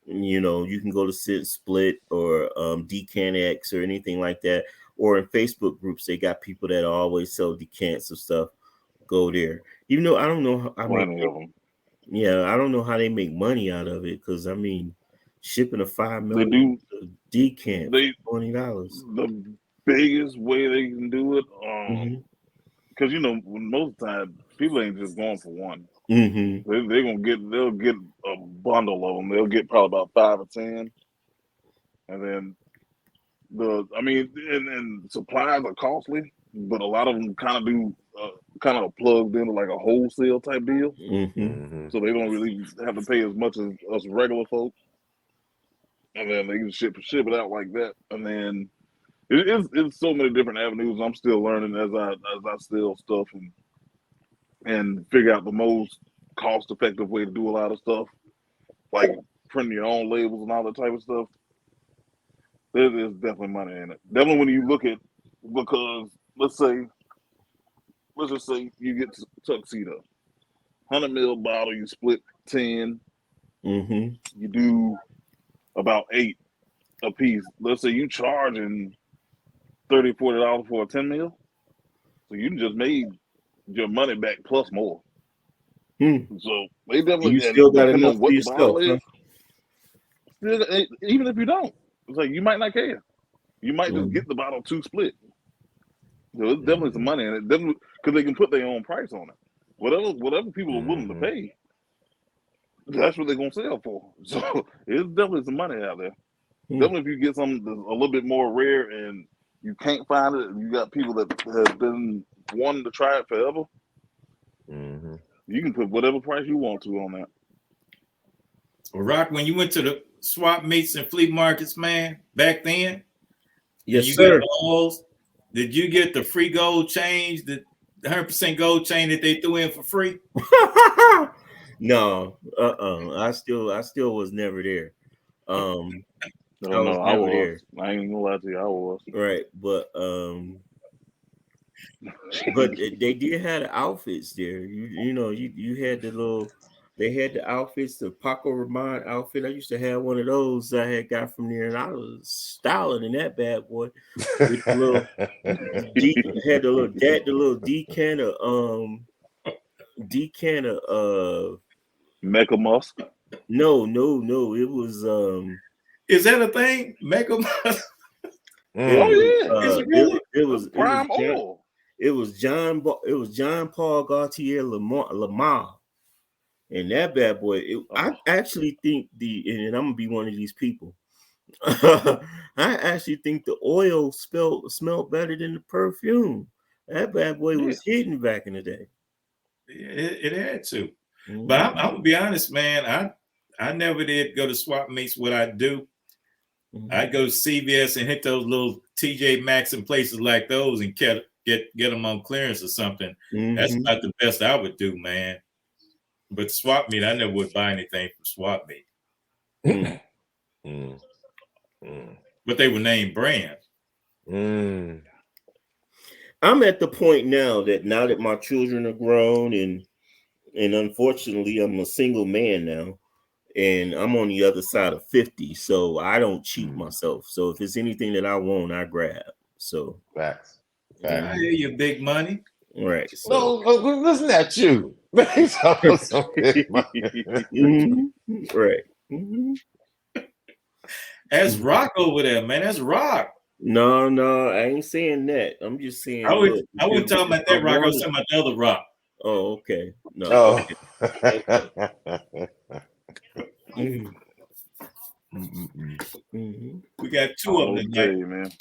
Mhm. you can go to Sit Split or Decan or anything like that, or in Facebook groups they got people that always sell decants of stuff. Go there, even though I don't know how, Plenty of them. yeah, I don't know how they make money out of it, because I mean, shipping a 5 They mil do. decant They for $20. the biggest way they can do it. Mm-hmm. Because most of the time people ain't just going for one. Mm-hmm. They'll get a bundle of them. They'll get probably about 5 or 10, and then and supplies are costly, but a lot of them kind of do kind of plugged into like a wholesale type deal, Mm-hmm. Mhm. so they don't really have to pay as much as us regular folk, and then they can ship it out like that, and then it's so many different avenues. I'm still learning as I sell stuff and figure out the most cost effective way to do a lot of stuff, like printing your own labels and all that type of stuff. There's definitely money in it. Definitely when you look at, because let's just say you get tuxedo, 100 ml bottle, you split 10, Mm-hmm. you do about 8 a piece. Let's say you charging $30, $40 for a 10 mil, so you just made your money back plus more. So they You definitely, still and got depending enough on for what the bottle yourself, huh? is, still, even if you don't, it's like you might not care. You might just get the bottle 2 split. So there's definitely some money in it. Definitely, because they can put their own price on it. Whatever people are willing to pay, that's what they're gonna sell for. So it's definitely some money out there. Definitely, if you get something that's a little bit more rare and you can't find it, and you got people that have been wanting to try it forever, you can put whatever price you want to on that. Well, Rock, when you went to the swap meets and flea markets, man, back then, Yes, you sir. got balls. Did you get the free gold change, the 100% gold chain that they threw in for free? No, I still was never there. I No, was I never was. there. I ain't gonna lie to you, I was. Right, but they did have the outfits there. You know, you had the little, they had the outfits, the Paco Rabanne outfit. I used to have one of those I had got from there, and I was styling in that bad boy with the little had the little decanter Mecca Musk. no, it was Is that a thing? Make them. it Oh was yeah, Is it really? prime oil. It was John Paul Gaultier Lamar, and that bad boy. I actually think and I'm gonna be one of these people. I actually think the oil smelled better than the perfume. That bad boy was hidden back in the day. It had to. But I'm gonna be honest, man. I never did go to swap meets. What I do, I go to CVS and hit those little TJ Maxx and places like those and get them on clearance or something. That's about the best I would do, man. But swap meet, I never would buy anything from swap meet. But they were named brands. I'm at the point now that my children are grown and unfortunately I'm a single man now. And I'm on the other side of 50, so I don't cheat myself. So if it's anything that I want, I grab. So Facts. I hear you, big money. Right. So No, listen at you. Right. That's Rock over there, man. That's Rock. No, I ain't saying that. I'm just saying. I wasn't talking about that Rock. I was talking about the other Rock. Oh, okay. No. We got 2 of them tonight. Tell you, man.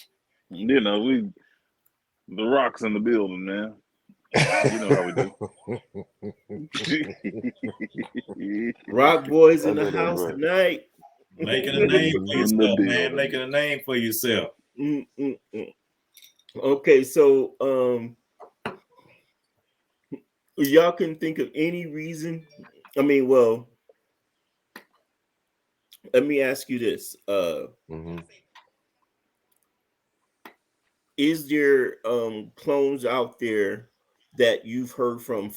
You know, the Rock's in the building, man. You know how we do. Rock boys in the house tonight. Making a name for yourself, man. Making a name for yourself. Okay, so y'all can think of any reason. I mean, well, let me ask you this. Is there clones out there that you've heard from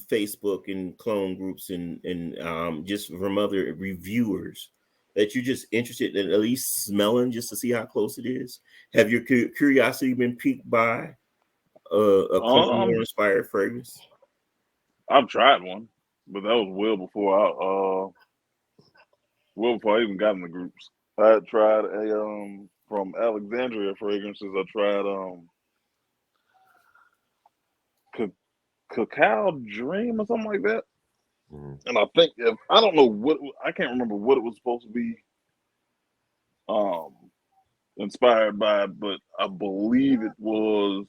Facebook and clone groups and just from other reviewers that you're just interested in at least smelling just to see how close it is? Have your curiosity been piqued by a clone or inspired fragrance? I've tried one, but that was well before I even got in the groups. I had tried a from Alexandria Fragrances. I tried Cacao Dream or something like that. And I think I don't know I can't remember what it was supposed to be inspired by, but I believe it was,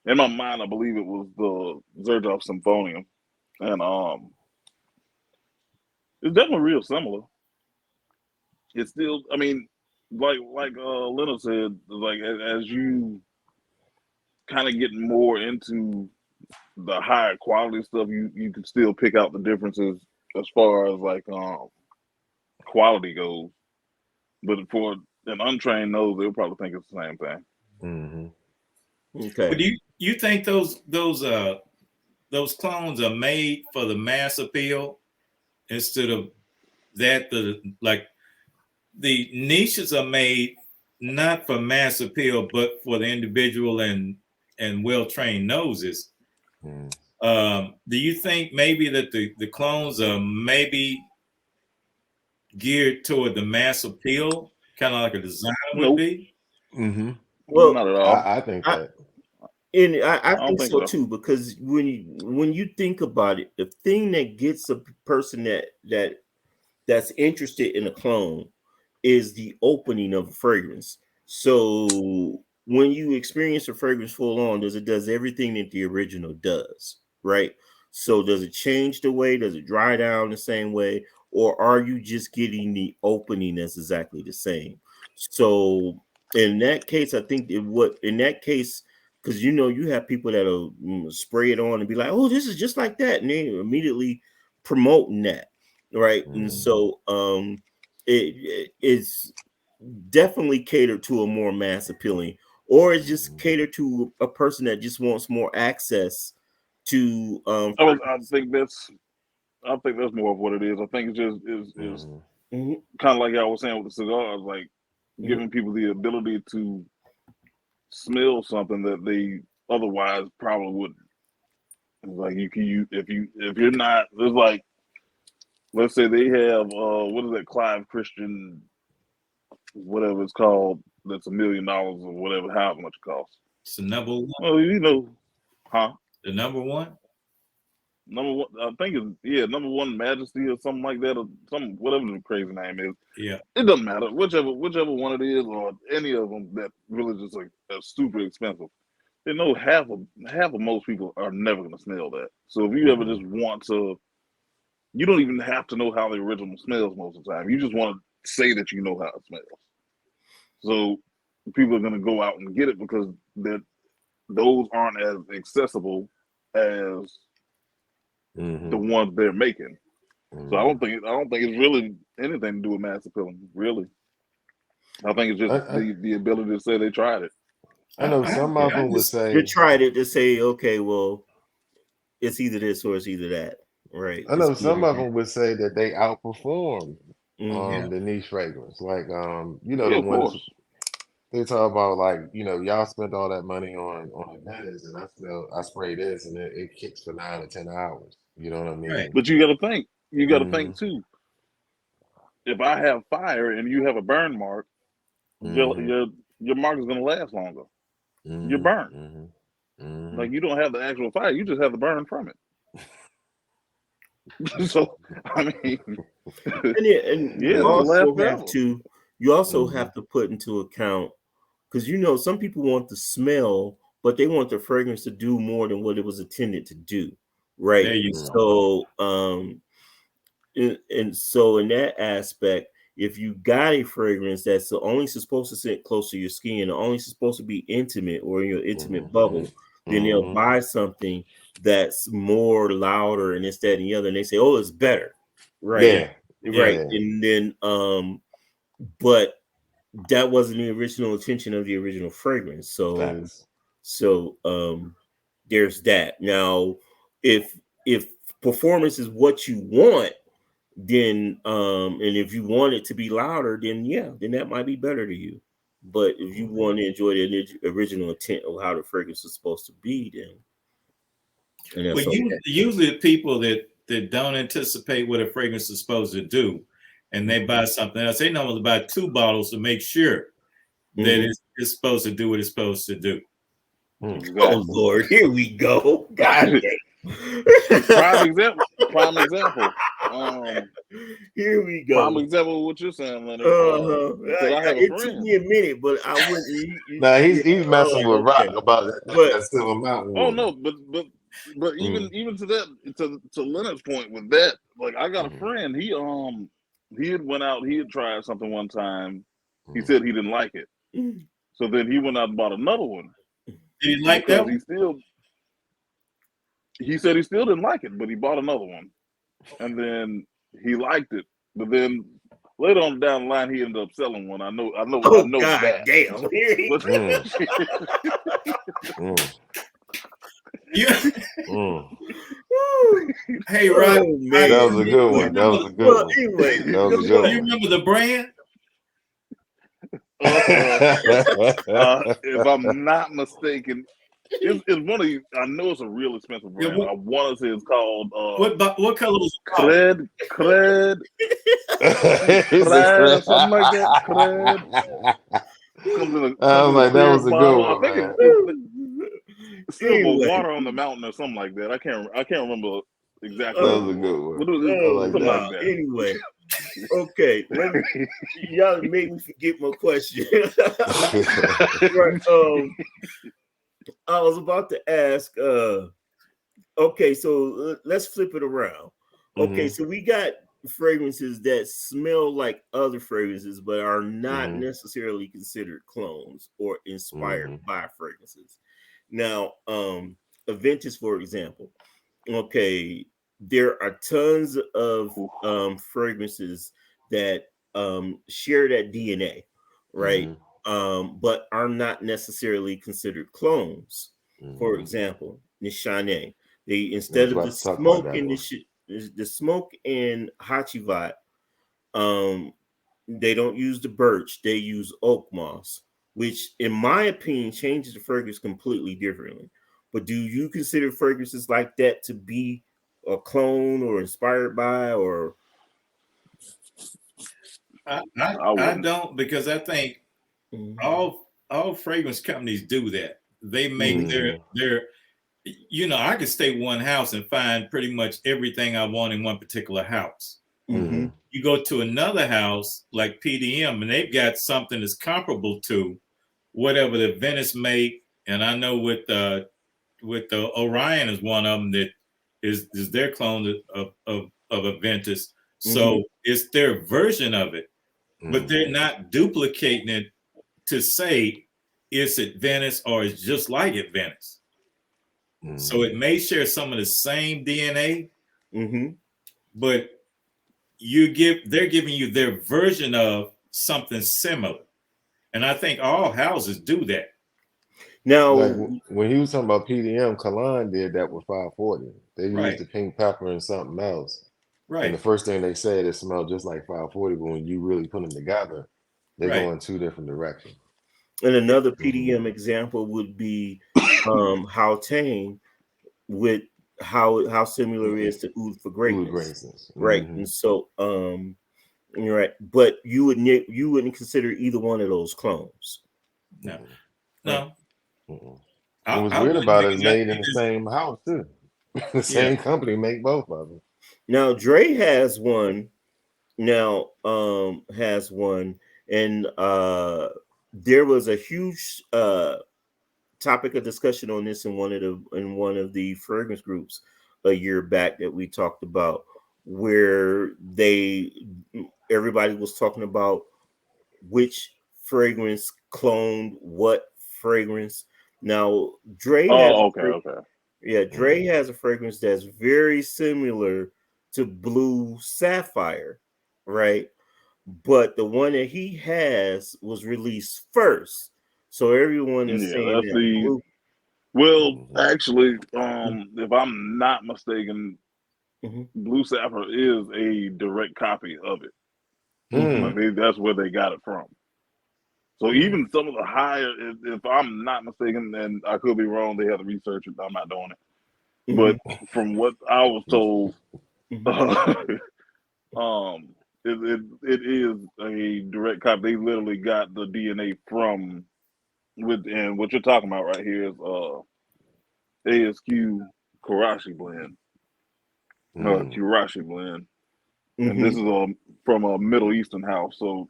in my mind, I believe it was the Xerjoff Symphonium. And it's definitely real similar. It's still, I mean, like Lena said, like as you kind of get more into the higher quality stuff, you can still pick out the differences as far as like quality goes. But for an untrained nose, they'll probably think it's the same thing. Okay. But do you think those clones are made for the mass appeal instead of that the niches are made not for mass appeal but for the individual and and well-trained noses. Mm. Do you think maybe that the clones are maybe geared toward the mass appeal, kind of like a designer would Nope. be? Mm-hmm. Well, Not at all. I think I, that. and I don't think think so so. too, because when you think about it, the thing that gets a person that's interested in a clone is the opening of a fragrance. So when you experience a fragrance full on, does everything that the original does, right? So does it change the way? Does it dry down the same way? Or are you just getting the opening that's exactly the same? So in that case, I think because you have people that'll spray it on and be like, oh, this is just like that, and they immediately promoting that, right? And Mm. so it's definitely catered to a more mass appealing, or it's just catered to a person that just wants more access to I think that's more of what it is. I think it's just is Mhm, kind of like I was saying with the cigars, like mhm. giving people the ability to smell something that they otherwise probably wouldn't. It's like if you're not, it's like, let's say they have what is that Clive Christian, whatever it's called, that's $1 million or whatever, however much it costs. It's the number one. Well, huh? The number one. Number one, I think it's number one Majesty or something like that, or some whatever the crazy name is. Yeah. It doesn't matter, whichever one it is, or any of them that really just like are super expensive. They know half of most people are never gonna smell that. So if you ever just want to, you don't even have to know how the original smells most of the time. You just want to say that you know how it smells. So people are gonna go out and get it because those aren't as accessible as the ones they're making. So I don't think it's really anything to do with mass appealing, really. I think it's just the ability to say they tried it. I know some of them would say You tried it to say, okay, well, it's either this or it's either that, right? I know some of them would say that they outperform Mhm. the niche fragrance. Like Yeah, the of ones course. they talk about, like, y'all spent all that money on Venice, and I spray this and it kicks for 9 or 10 hours. You know what I mean? Right. But you got to Mhm. think too. If I have fire and you have a burn mark, your mark is going to last longer. You're burnt. Like, you don't have the actual fire, you just have the burn from it. So I mean, and yeah, you it'll last also forever. have to put into account, because some people want the smell, but they want the fragrance to do more than what it was intended to do, right? There you So and so in that aspect, if you got a fragrance that's only supposed to sit close to your skin, or only supposed to be intimate or in your intimate bubble, then they'll buy something that's more louder and this, that, and the other, and they say, oh, it's better, right? Right. And then but that wasn't the original intention of the original fragrance. So there's that. Now, if performance is what you want, then and if you want it to be louder, then that might be better to you. But if you want to enjoy the original intent of how the fragrance is supposed to be, then that's Well, okay. usually the people that don't anticipate what a fragrance is supposed to do, and they buy something else, they normally buy 2 bottles to make sure that it's supposed to do what it's supposed to do. Exactly. Oh Lord, here we go. God dang. Prime example. Here we go. Prime example of what you're saying, Leonard. Because I have a It friend. took me a minute, but I wouldn't. Nah, he's messing with Rock about But that Silver Mountain. Oh no, but even to that, to Leonard's point with that, like, I got a friend. He had went out. He had tried something one time. He said he didn't like it. So then he went out and bought another one. Did you like that one? He said he still didn't like it, but he bought another one, and then he liked it. But then later on down the line, he ended up selling one. I know God that. Damn. Hey, Rock, man. That was a good one. That was a good one. Anyway, that was a good one. You remember the brand? If I'm not mistaken, It's one of these. I know it's a real expensive Yeah, brand. I want to say it's called what color was it called? Cred, It's a Frag, crap. something like that. Cred comes in I was a like, that clear was a good bottle. I one, think man. it's silver Anyway, water on the mountain or something like that. I can't remember exactly That what was it a good was. one. What was it? I like Something that. like that. Anyway, okay, y'all made me forget my question. Right, I was about to ask. Okay, so let's flip it around. Okay, Mhm, so we got fragrances that smell like other fragrances, but are not mhm, necessarily considered clones or inspired mhm, by fragrances. Now, Aventus, for example. Okay, there are tons of fragrances that share that DNA, right? mhm, But are not necessarily considered clones. For mhm. example, Nishane, they I was instead of about to talk about that one. the smoke in Hachivat, um, they don't use the birch, they use oak moss, which, in my opinion, changes the fragrance completely differently. But do you consider fragrances like that to be a clone or inspired by, or I I wouldn't. don't, because I think Mhm. all fragrance companies do that. They make Mhm. their I could stay one house and find pretty much everything I want in one particular house. Mhm. Mhm, You go to another house like PDM and they've got something that's comparable to whatever the Venice make, and I know with the Orion is one of them that is their clone of Aventus. Mhm. So it's their version of it, but they're mhm, not duplicating it to say it's at Venice or it's just like at Venice. So it mhm. may share some of the same DNA, Mhm. but they're giving you their version of something similar. And I think all houses do that. Like Now, when he was talking about PDM, Cologne did that with 540. They used Right, the pink pepper and something else. And the right, first thing they said, it smelled just like 540, but when you really put them together, they go right. in two different directions. and another Hmm. PDM example would be Hautane, with how similar it is to Oud for Oud Greatness, Graces. right? Hmm. And so you're right, but you wouldn't consider either one of those clones, No, Mm-mm. right? no. Mm-mm. And I, what's I weird wouldn't, about it is because I made in think the this, same house too. The yeah. same company make both of them. Now Dre has one. Now has one, and there was a huge topic of discussion on this in one of the fragrance groups a year back that we talked about, where everybody was talking about which fragrance cloned what fragrance. Now Dre has Oh, okay, okay. Dre Hmm. has a fragrance that's very similar to Blue Sapphire, right? But the one that he has was released first. So everyone is Yeah, saying that's that the. Blue. Well, Hmm. actually, if I'm not mistaken, Mhm, Blue Sapphire is a direct copy of it. mhm, Like that's where they got it from. So Hmm. even some of the higher, if I'm not mistaken, and I could be wrong, they have to research it. I'm not doing it. But mhm, from what I was told, mhm, uh, it is a direct copy. They literally got the DNA from and what you're talking about right here is ASQ Karashi blend, Hmm. Kirashi blend, and this mhm. is from a Middle Eastern house. So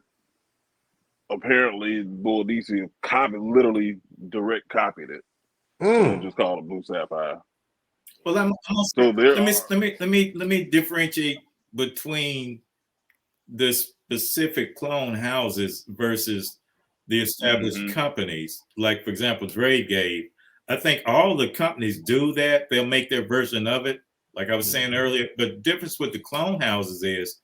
apparently, Boadicea literally direct copied it, and then Mm. just called it Blue Sapphire. Well, I'm gonna say, So there let me are. differentiate between the specific clone houses versus the established Mm-hmm. companies. Like, for example, Dre gave. I think all the companies do that. They'll make their version of it. Like I was saying Hmm. earlier, but the difference with the clone houses is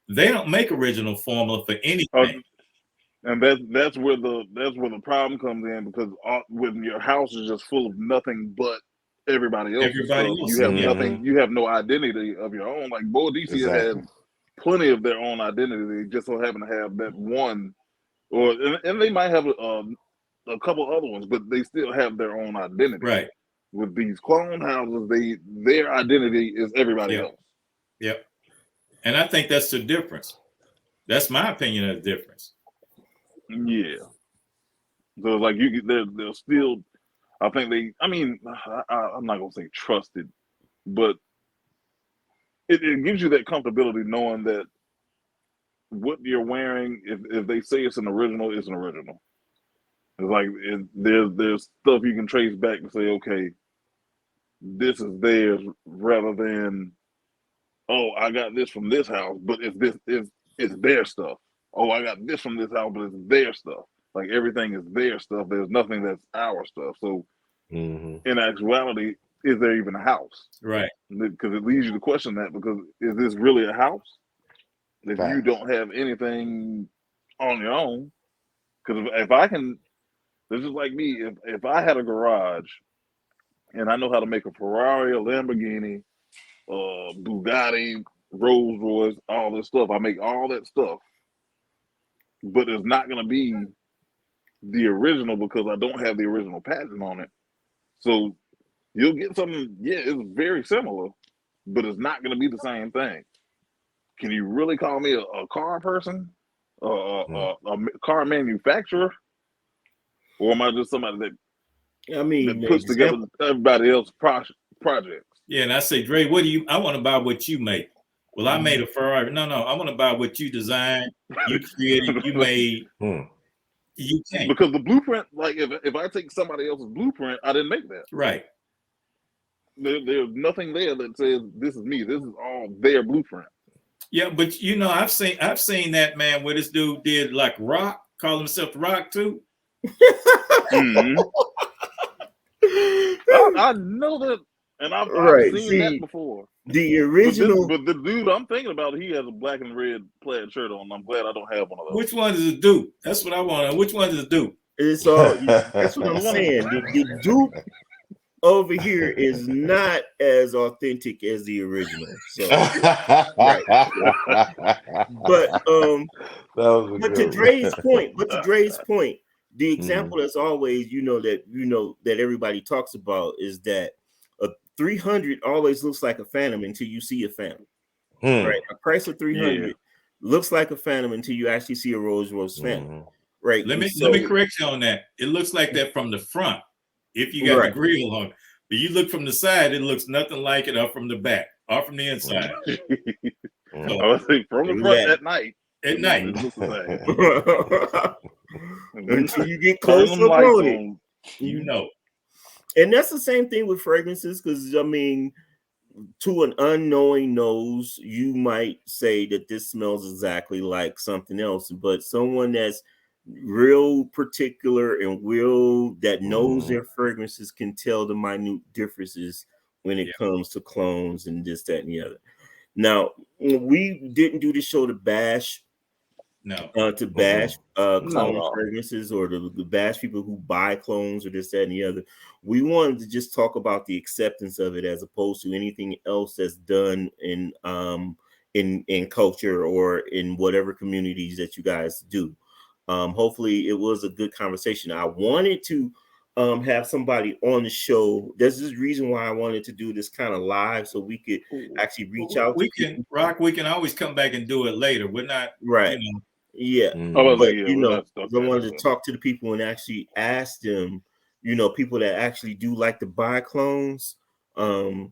they don't make original formula for anything. And that's where the problem comes in because when your house is just full of nothing but everybody else's Everybody stuff, you else, have yeah, Hmm. nothing. You have no identity of your own. Like Boadicea Exactly. has plenty of their own identity. They just so happen to have that one, or and they might have a couple other ones, but they still have their own identity. Right. With these clone houses, their identity is everybody Yep. else. Yep. And I think that's the difference. That's my opinion of the difference. Yeah. So like they're still. I think they. I mean, I'm not gonna say trusted, but it gives you that comfortability knowing that what you're wearing, if they say it's an original, it's an original. It's like there's stuff you can trace back and say, okay, this is theirs, rather than, oh, I got this from this house, but it's their stuff. Oh, I got this from this house, but it's their stuff. Like everything is their stuff. There's nothing that's our stuff. So in actuality, is there even a house? Right. Because it leads you to question that, because is this really a house? If you don't have anything on your own, because if I can, this is like me, if I had a garage and I know how to make a Ferrari, a Lamborghini, Bugatti, Rolls Royce, all this stuff, I make all that stuff, but it's not going to be the original because I don't have the original patent on it. So you'll get something, yeah, it's very similar, but it's not going to be the same thing. Can you really call me a car person, a car manufacturer, or am I just somebody that puts together everybody else's projects? Yeah, and I say, Dre, I want to buy what you make. Well, I made a Ferrari. No, I want to buy what you designed, you created, you made. You can't. Because the blueprint, like if I take somebody else's blueprint, I didn't make that. Right. There's nothing there that says this is me. This is all their blueprint. Yeah, but I've seen that, man, where this dude did like rock, call himself Rock too. Mm-hmm. I know that, and I've seen that before. The original, but the dude I'm thinking about, he has a black and red plaid shirt on. I'm glad I don't have one of those. Which one does it do? That's what I want. Which one does it do? It's all. That's what I'm saying. The dupe over here is not as authentic as the original. So, right. But to Dre's point, the example that's always that everybody talks about is that a 300 always looks like a Phantom until you see a Phantom. Right? A Chrysler 300 looks like a Phantom until you actually see a Rolls Royce Phantom. Right? Let me correct you on that. It looks like that from the front if you got the grill on. But you look from the side, it looks nothing like it, or from the back, or from the inside. I was saying from the front at night. At night. It looks the same. Until you get close up on it. You know. And that's the same thing with fragrances, because I mean, to an unknowing nose, you might say that this smells exactly like something else, but someone that's real particular and that knows their fragrances can tell the minute differences when it comes to clones and this, that, and the other. Now, we didn't do the show to bash clone fragrances or to bash people who buy clones or this, that, and the other. We wanted to just talk about the acceptance of it as opposed to anything else that's done in culture or in whatever communities that you guys do. Hopefully it was a good conversation. I wanted to have somebody on the show. There's this reason why I wanted to do this kind of live, so we could actually reach out. We can always come back and do it later. We're not right. Yeah. But I wanted to talk to the people and actually ask them, people that actually do like to buy clones, the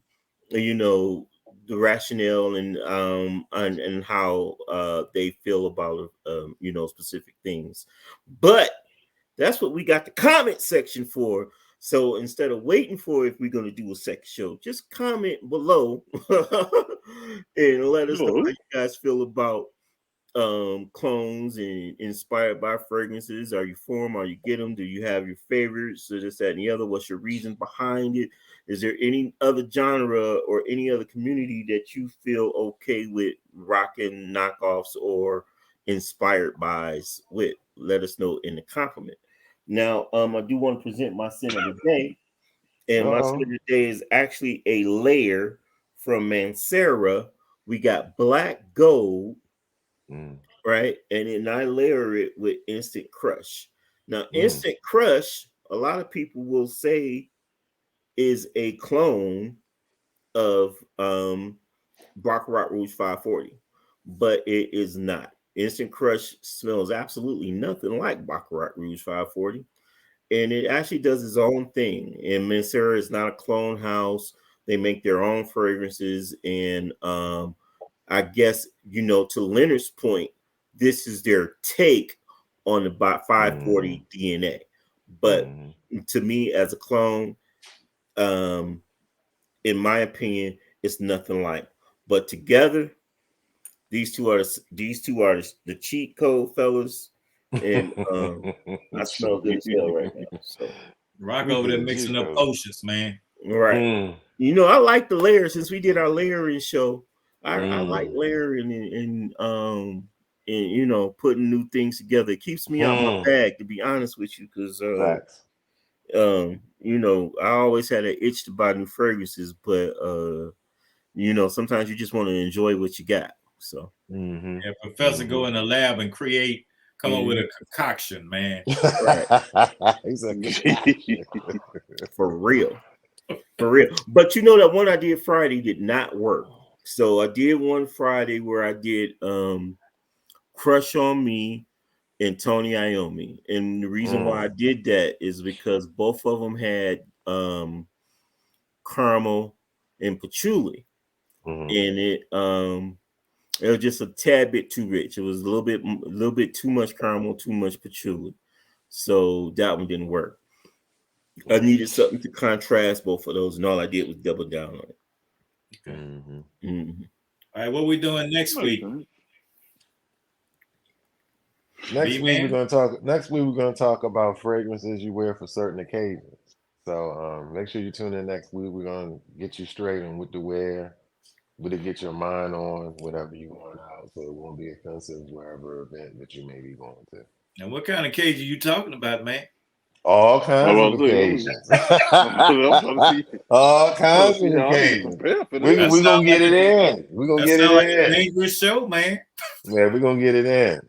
rationale and how they feel about specific things. But that's what we got the comment section for. So instead of waiting for if we're going to do a second show, just comment below and let us know how you guys feel about clones and inspired by fragrances. Are you for them? Are you get them? Do you have your favorites? So this, that, and the other. What's your reason behind it? Is there any other genre or any other community that you feel okay with rocking knockoffs or inspired buys with? Let us know in the compliment. Now, I do want to present my scent of the day. And my scent of the day is actually a layer from Mancera. We got black gold, right? And then I layer it with Instant Crush. Now, Instant Crush, a lot of people will say is a clone of Baccarat Rouge 540, but it is not. Instant Crush smells absolutely nothing like Baccarat Rouge 540, and it actually does its own thing. And Mancera is not a clone house. They make their own fragrances, and I guess, to Leonard's point, this is their take on the 540 DNA. But to me, as a clone, in my opinion, it's nothing like. But together, these two are the cheat code fellas, and I smell good as hell right now. So Rock over there mixing up potions, man. Right. I like the layers. Since we did our layering show, I like layering and putting new things together. It keeps me out my bag, to be honest with you, because I always had an itch to buy new fragrances, but sometimes you just want to enjoy what you got. So yeah, Professor go in the lab and come up with a concoction, man. Right. For real. But that one I did Friday did not work. So I did one Friday where I did Crush on Me and Tony Iommi. And the reason why I did that is because both of them had caramel and patchouli. And it was just a tad bit too rich. It was a little bit too much caramel, too much patchouli. So that one didn't work. I needed something to contrast both of those, and all I did was double down on it. Okay. All right, what we doing next week? Next week we're gonna talk about fragrances you wear for certain occasions. So make sure you tune in next week. We're gonna get you straight on what to wear, what to get your mind on, whatever you want out, so it won't be offensive wherever event that you may be going to. And what kind of occasion you talking about, man? All kinds of occasions. All kinds of occasions. We're gonna get it in. We're gonna get it in. An English show, man. Yeah, we're gonna get it in.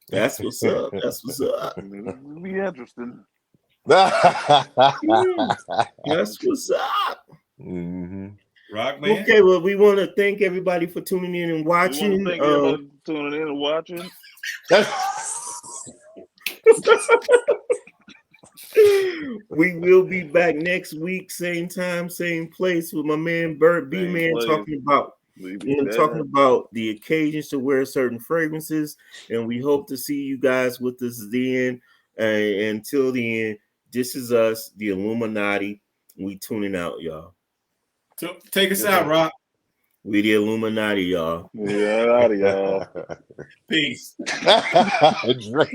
That's what's up. That's what's up. It'll be interesting. That's what's up. Rock, man. Okay, well, we want to thank everybody for tuning in and watching. Thank everybody for tuning in and watching. We will be back next week, same time, same place, with my man Bert B Man talking about the occasions to wear certain fragrances, and we hope to see you guys with us then. Until the end, this is us, the Illuminati. We tuning out, y'all. So take us out, Rock. We the Illuminati, y'all. Yeah, out of y'all. Peace.